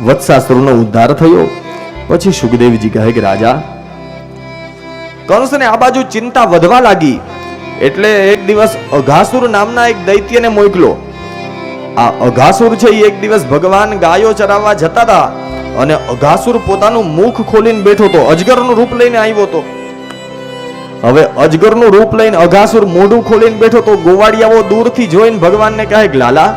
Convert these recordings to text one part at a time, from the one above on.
વત્સાસુરનો ઉદ્ધાર થયો. પછી સુખદેવજી કહે કે રાજા, કંસને આ બાજુ ચિંતા વધવા લાગી એટલે એક દિવસ અઘાસુર નામના એક દૈત્યને મોકલો. આ અઘાસુર છે એ એક દિવસ ભગવાન ગાયો ચરાવવા જતા હતા અને અઘાસુર પોતાનું મુખ ખોલીને બેઠો હતો, અજગરનું રૂપ લઈને આવ્યો હતો. હવે અજગરનું રૂપ લઈને અઘાસુર મોઢું ખોલીને બેઠો તો ગોવાળિયાઓ દૂરથી જોઈને ભગવાનને કહે કે લાલા,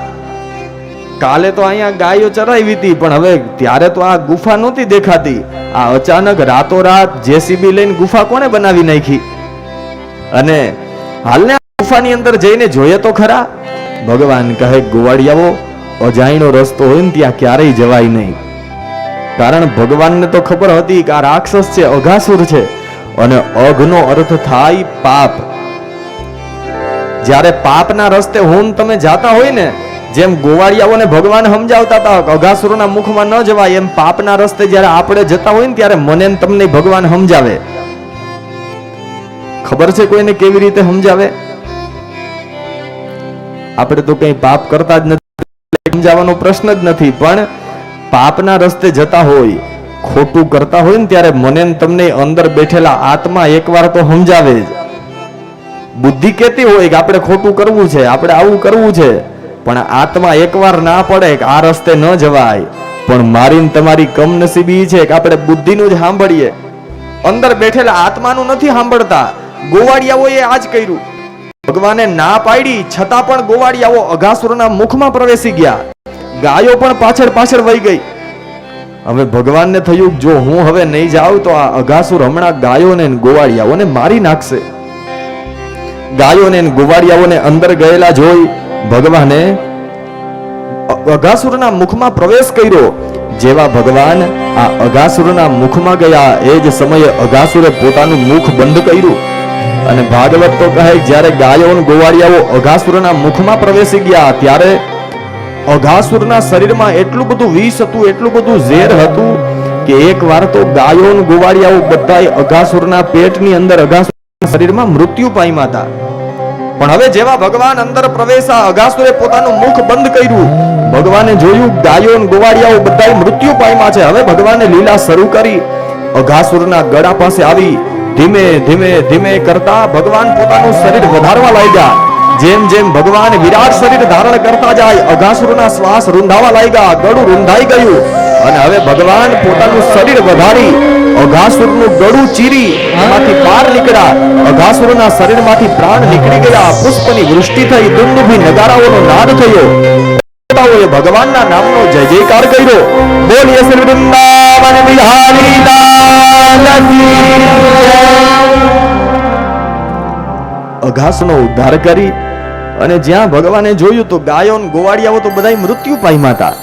કાલે તો અહીંયા ગાયો ચરાવી હતી પણ હવે ત્યારે તો આ ગુફા નહોતી દેખાતી, આ અચાનક રાતોરાત જેસીબી લઈને ગુફા કોને બનાવી નાખી? અને હાલને ગુફાની અંદર જઈને જોઈએ તો ખરા. ભગવાન કહે ગોવાળિયાઓ, અજાણ્યો રસ્તો હોય ને ત્યાં ક્યારેય જવાય નહીં. કારણ ભગવાનને તો ખબર હતી કે આ રાક્ષસ છે, અઘાસુર છે, અને અઘનો અર્થ થાય પાપ. જ્યારે પાપના રસ્તે હોન તમે જાતા હોય ને, જેમ ગોવાળિયાઓને ભગવાન સમજાવતા હતા અઘાસુરના મુખમાં ન જવાય, એમ પાપના રસ્તે જ્યારે આપણે જતા હોય ને ત્યારે મને તમને ભગવાન સમજાવે. ખબર છે કોઈને કેવી રીતે સમજાવે? આપણે તો કઈ પાપ કરતા જ નથી, સમજાવવાનો પ્રશ્ન જ નથી. પણ પાપના રસ્તે જતા હોય, ખોટું કરતા હોય ને ત્યારે મને તમને અંદર બેઠેલા આત્મા એકવાર તો સમજાવે જ. બુદ્ધિ કહેતી હોય કે આપણે ખોટું કરવું છે, આપણે આવું કરવું છે, પણ આત્મા એકવાર ના પડે કે આ રસ્તે ન જવાય. પણ મારી તમારી કમનસીબી છે કે આપણે બુદ્ધિનું જ સાંભળીએ, અંદર બેઠેલા આત્માનું નથી સાંભળતા. ગોવાળિયાઓએ આ જ કર્યું. ભગવાને ના પાડી છતાં પણ ગોવાળિયાઓ અઘાસુરના મુખમાં પ્રવેશી ગયા. ગાયો પણ પાછળ પાછળ વહી ગઈ. હવે ભગવાનને થયું જો હું હવે નહીં જાઉં તો આ અઘાસુર હમણાં ગાયોને ગોવાળિયાઓને મારી નાખશે. ગાયોને ગોવાળિયાઓને અંદર ગયેલા જોઈ ભગવાને અઘાસુરના મુખમાં પ્રવેશ કર્યો. જેવા ભગવાન આ અઘાસુરના મુખમાં ગયા એ જ સમયે અઘાસુરે પોતાનું મુખ બંધ કર્યું. અને ભાગવત તો કહે જ્યારે ગાયો અને ગોવાળિયાઓ અઘાસુરના મુખમાં પ્રવેશી ગયા ત્યારે અઘાસુરના શરીરમાં એટલું બધું વિષ હતું, એટલું બધું ઝેર હતું કે એકવાર તો ગાયો અને ગોવાળિયાઓ બધાય અઘાસુરના પેટની અંદર અઘાસુરના શરીરમાં મૃત્યુ પામ્યા હતા. પણ હવે જેવા ભગવાન અંદર પ્રવેશા, અઘાસુરે પોતાનું મુખ બંધ કર્યું. ભગવાને જોયું ગાયો અને ગોવાળિયાઓ બધાય મૃત્યુ પામ્યા છે. હવે ભગવાને લીલા શરૂ કરી. અઘાસુરના ગળા પાસે આવી ધીમે ધીમે ધીમે કરતા ભગવાન પોતાનું શરીર વધારવા લાગ્યા. જેમ જેમ ભગવાન વિરાટ શરીર ધારણ કરતા જાય અઘાસુરના શ્વાસ રૂંધાવા લાગ્યા, ગળું રૂંધાઈ ગયું. અને હવે ભગવાન પોતાનું શરીર વધારી અઘાસુરનું ગળું ચીરી એમાંથી બહાર નીકળ્યા. અઘાસુરના શરીરમાંથી પ્રાણ નીકળી ગયા. પુષ્પની વૃષ્ટિ થઈ, દુંદુભી નગારાઓનો નાદ થયો. ભગવાનના નામનો જય જયકાર કર્યો. બોલીએ શ્રી વૃંદાવન બિહારી લાલ કી જય. અઘાસુરનો ઉદ્ધાર કરી અને જ્યાં ભગવાને જોયું તો ગાયો અને ગોવાળિયાઓ તો બધાય મૃત્યુ પામ્યા હતા.